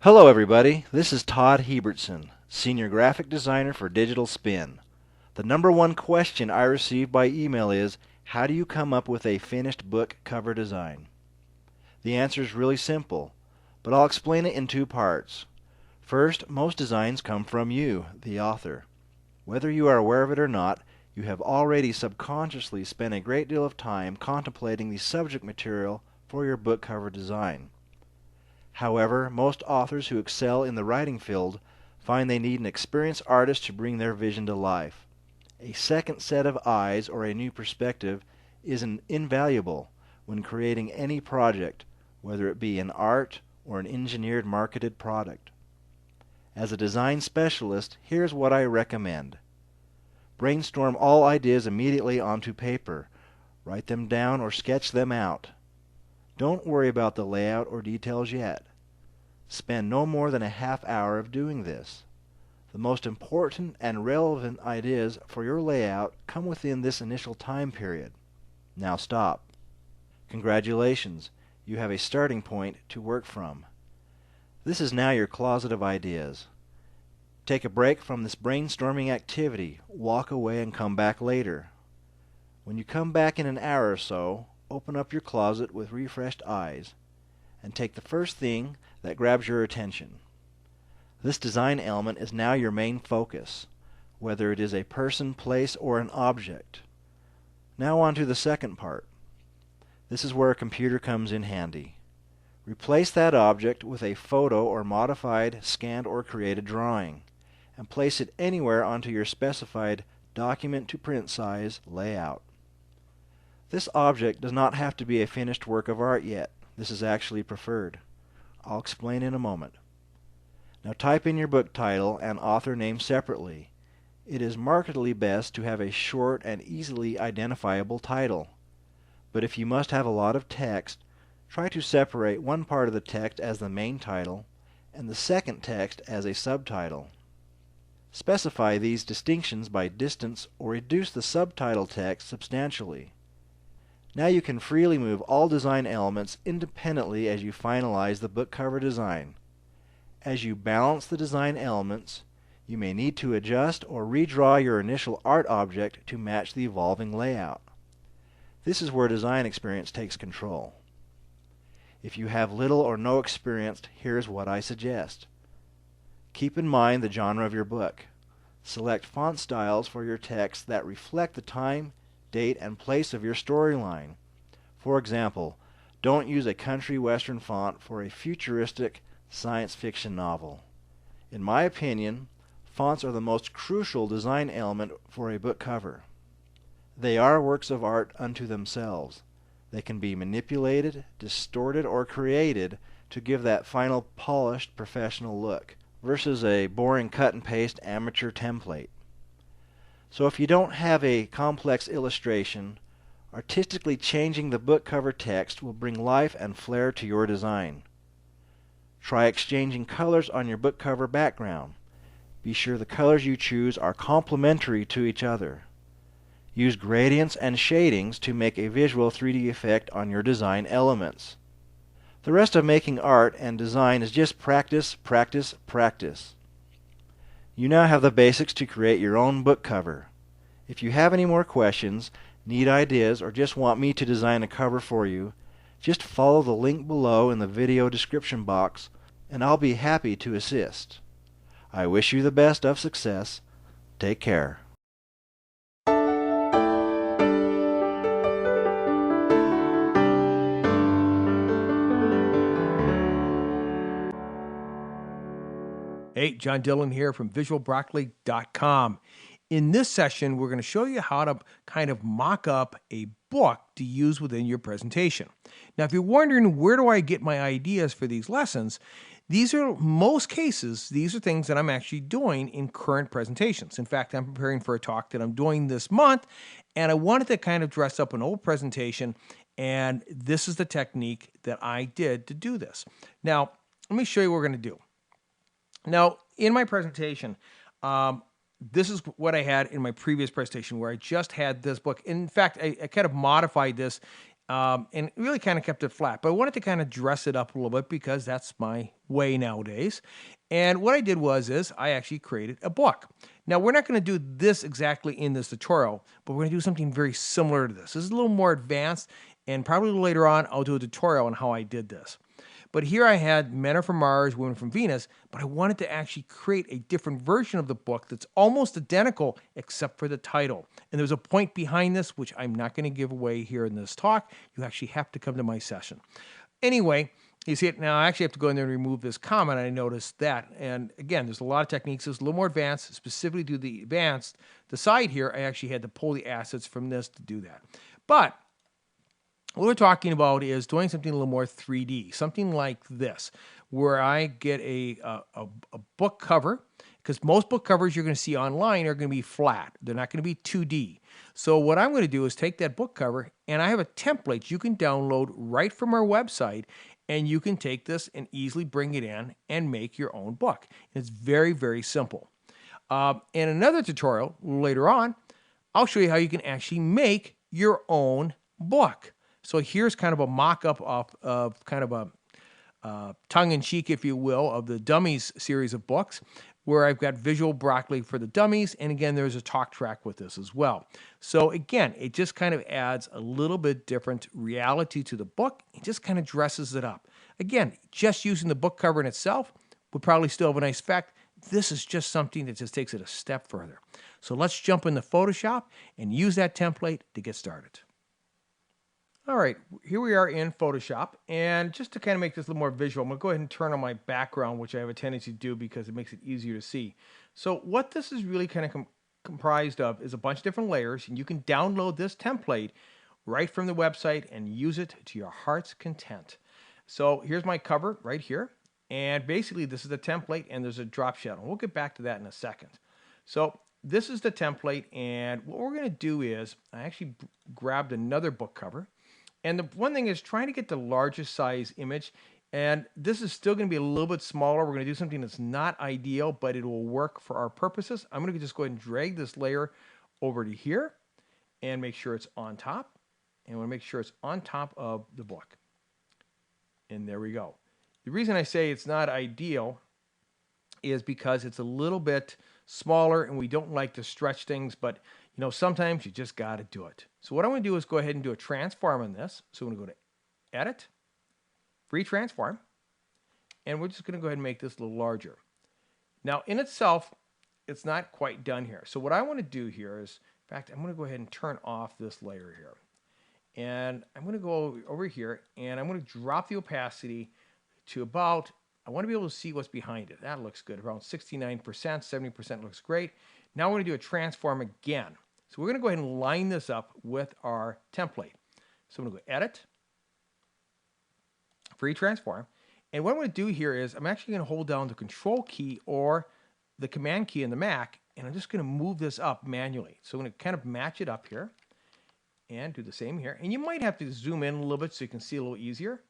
Hello everybody, this is Todd Hebertson, Senior Graphic Designer for Digital Spin. The number one question I receive by email is, how do you come up with a finished book cover design? The answer is really simple, but I'll explain it in two parts. First, most designs come from you, the author. Whether you are aware of it or not, you have already subconsciously spent a great deal of time contemplating the subject material for your book cover design. However, most authors who excel in the writing field find they need an experienced artist to bring their vision to life. A second set of eyes or a new perspective is invaluable when creating any project, whether it be an art or an engineered marketed product. As a design specialist, here's what I recommend. Brainstorm all ideas immediately onto paper. Write them down or sketch them out. Don't worry about the layout or details yet. Spend no more than a half hour of doing this. The most important and relevant ideas for your layout come within this initial time period. Now stop. Congratulations, you have a starting point to work from. This is now your closet of ideas. Take a break from this brainstorming activity, walk away and come back later. When you come back in an hour or so, open up your closet with refreshed eyes and take the first thing that grabs your attention. This design element is now your main focus, whether it is a person, place, or an object. Now on to the second part. This is where a computer comes in handy. Replace that object with a photo or modified, scanned, or created drawing, and place it anywhere onto your specified document to print size layout. This object does not have to be a finished work of art yet. This is actually preferred. I'll explain in a moment. Now type in your book title and author name separately. It is markedly best to have a short and easily identifiable title. But if you must have a lot of text, try to separate one part of the text as the main title and the second text as a subtitle. Specify these distinctions by distance or reduce the subtitle text substantially. Now you can freely move all design elements independently as you finalize the book cover design. As you balance the design elements, you may need to adjust or redraw your initial art object to match the evolving layout. This is where design experience takes control. If you have little or no experience, here's what I suggest. Keep in mind the genre of your book. Select font styles for your text that reflect the time, date, and place of your storyline. For example, don't use a country western font for a futuristic science fiction novel. In my opinion, fonts are the most crucial design element for a book cover. They are works of art unto themselves. They can be manipulated, distorted, or created to give that final polished professional look versus a boring cut and paste amateur template. So if you don't have a complex illustration, artistically changing the book cover text will bring life and flair to your design. Try exchanging colors on your book cover background. Be sure the colors you choose are complementary to each other. Use gradients and shadings to make a visual 3D effect on your design elements. The rest of making art and design is just practice, practice, practice. You now have the basics to create your own book cover. If you have any more questions, need ideas, or just want me to design a cover for you, just follow the link below in the video description box and I'll be happy to assist. I wish you the best of success. Take care. Hey, John Dillon here from visualbroccoli.com. In this session, we're going to show you how to kind of mock up a book to use within your presentation. Now, if you're wondering where do I get my ideas for these lessons, these are most cases, these are things that I'm actually doing in current presentations. In fact, I'm preparing for a talk that I'm doing this month, and I wanted to kind of dress up an old presentation, and this is the technique that I did to do this. Now, let me show you what we're going to do. Now, in my presentation, this is what I had in my previous presentation where I just had this book. In fact, I kind of modified this and really kind of kept it flat. But I wanted to kind of dress it up a little bit because that's my way nowadays. And what I did is I actually created a book. Now, we're not going to do this exactly in this tutorial, but we're going to do something very similar to this. This is a little more advanced, and probably later on I'll do a tutorial on how I did this. But here I had Men Are From Mars, Women From Venus, but I wanted to actually create a different version of the book that's almost identical except for the title. And there's a point behind this, which I'm not going to give away here in this talk. You actually have to come to my session. Anyway, you see it now. I actually have to go in there and remove this comment. I noticed that. And again, there's a lot of techniques. It's a little more advanced. Specifically to the advanced, the side here, I actually had to pull the assets from this to do that. But what we're talking about is doing something a little more 3D, something like this, where I get a book cover, because most book covers you're going to see online are going to be flat. They're not going to be 2D. So what I'm going to do is take that book cover, and I have a template you can download right from our website, and you can take this and easily bring it in and make your own book. It's very, very simple. In another tutorial later on, I'll show you how you can actually make your own book. So here's kind of a mock-up of kind of a tongue-in-cheek, if you will, of the Dummies series of books, where I've got visual broccoli for the dummies, and again, there's a talk track with this as well. So again, it just kind of adds a little bit different reality to the book. It just kind of dresses it up. Again, just using the book cover in itself would probably still have a nice effect. This is just something that just takes it a step further. So let's jump into Photoshop and use that template to get started. All right, here we are in Photoshop, and just to kind of make this a little more visual, I'm going to go ahead and turn on my background, which I have a tendency to do because it makes it easier to see. So what this is really kind of comprised of is a bunch of different layers, and you can download this template right from the website and use it to your heart's content. So here's my cover right here, and basically this is the template, and there's a drop shadow. We'll get back to that in a second. So this is the template, and what we're going to do is I actually grabbed another book cover. And the one thing is trying to get the largest size image. And this is still going to be a little bit smaller. We're going to do something that's not ideal, but it will work for our purposes. I'm going to just go ahead and drag this layer over to here and make sure it's on top. And I want to make sure it's on top of the book. And there we go. The reason I say it's not ideal is because it's a little bit smaller and we don't like to stretch things, but you know, sometimes you just got to do it. So what I'm going to do is go ahead and do a transform on this. So I'm going to go to Edit, Free Transform, and we're just going to go ahead and make this a little larger. Now, in itself, it's not quite done here. So what I want to do here is, in fact, I'm going to go ahead and turn off this layer here. And I'm going to go over here, and I'm going to drop the opacity to about, I want to be able to see what's behind it. That looks good, around 69%, 70% looks great. Now we're going to do a transform again. So we're going to go ahead and line this up with our template. So I'm going to go Edit, Free Transform. And what I'm going to do here is I'm actually going to hold down the Control key or the Command key in the Mac, and I'm just going to move this up manually. So I'm going to kind of match it up here and do the same here. And you might have to zoom in a little bit so you can see a little easier,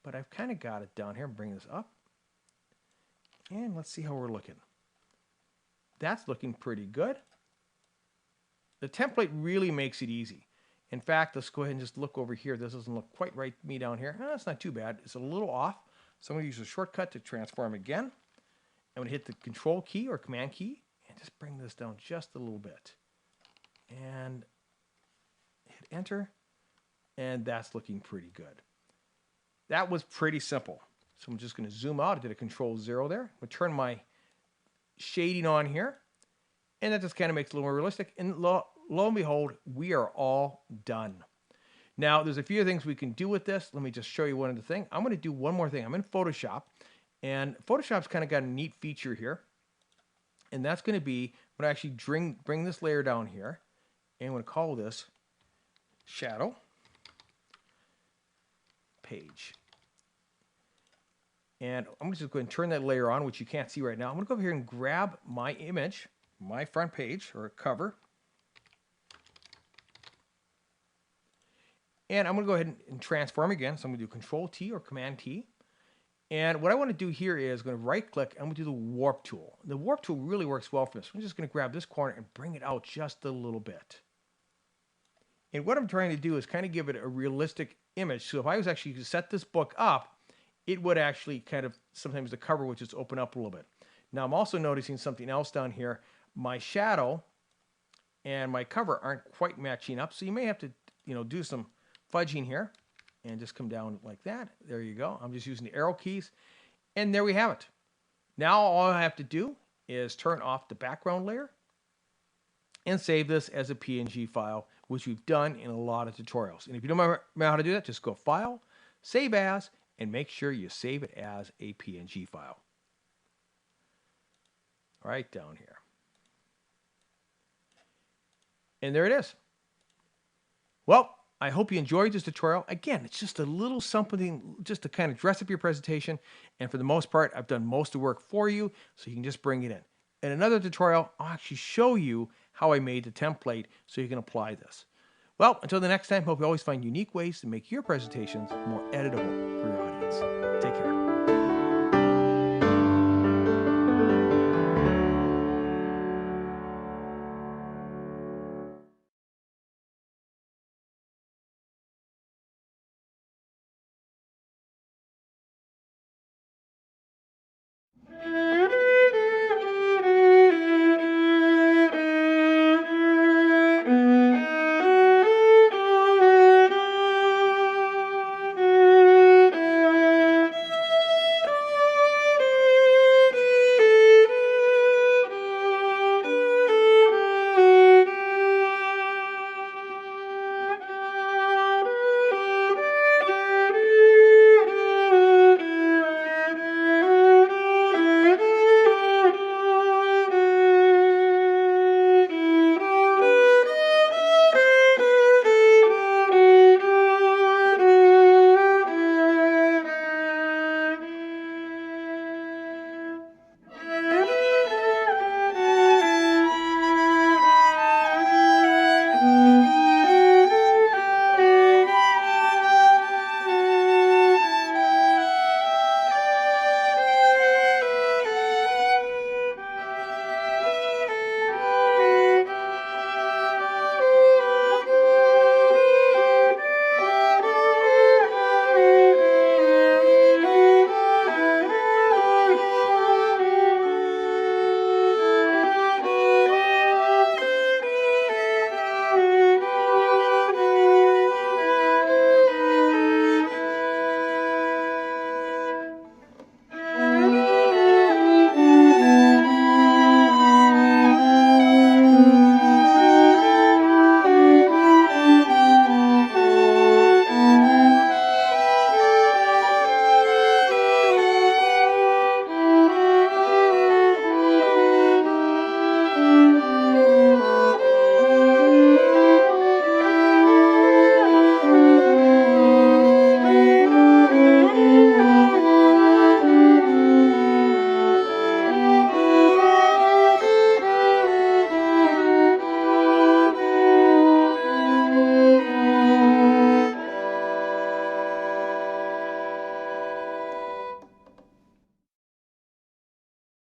but I've kind of got it down here. Bring this up. And let's see how we're looking. That's looking pretty good. The template really makes it easy. In fact, let's go ahead and just look over here. This doesn't look quite right to me down here. No, it's not too bad. It's a little off. So I'm going to use a shortcut to transform again. I'm going to hit the Control key or Command key and just bring this down just a little bit. And hit Enter. And that's looking pretty good. That was pretty simple. So I'm just going to zoom out. I did a Control 0 there. I'm going to turn my shading on here. And that just kind of makes it a little more realistic. And lo and behold, we are all done. Now, there's a few things we can do with this. Let me just show you one other thing. I'm going to do one more thing. I'm in Photoshop. And Photoshop's kind of got a neat feature here. And that's going to be, I'm going to actually bring this layer down here. And I'm going to call this Shadow Page. And I'm just going to turn that layer on, which you can't see right now. I'm going to go over here and grab my image, my front page or cover. And I'm going to go ahead and transform again. So I'm going to do Control T or Command T. And what I want to do here is going to right click. I'm going to do the warp tool. The warp tool really works well for this. I'm just going to grab this corner and bring it out just a little bit. And what I'm trying to do is kind of give it a realistic image. So if I was actually to set this book up, it would actually kind of, sometimes the cover would just open up a little bit. Now I'm also noticing something else down here. My shadow and my cover aren't quite matching up. So you may have to, do some fudging here and just come down like that. There you go. I'm just using the arrow keys. And there we have it. Now all I have to do is turn off the background layer and save this as a PNG file, which we've done in a lot of tutorials. And if you don't remember how to do that, just go File, Save As, and make sure you save it as a PNG file. Right down here. And there it is. Well, I hope you enjoyed this tutorial. Again, it's just a little something just to kind of dress up your presentation. And for the most part, I've done most of the work for you, so you can just bring it in. In another tutorial, I'll actually show you how I made the template so you can apply this. Well, until the next time, hope you always find unique ways to make your presentations more editable for your audience. Take care.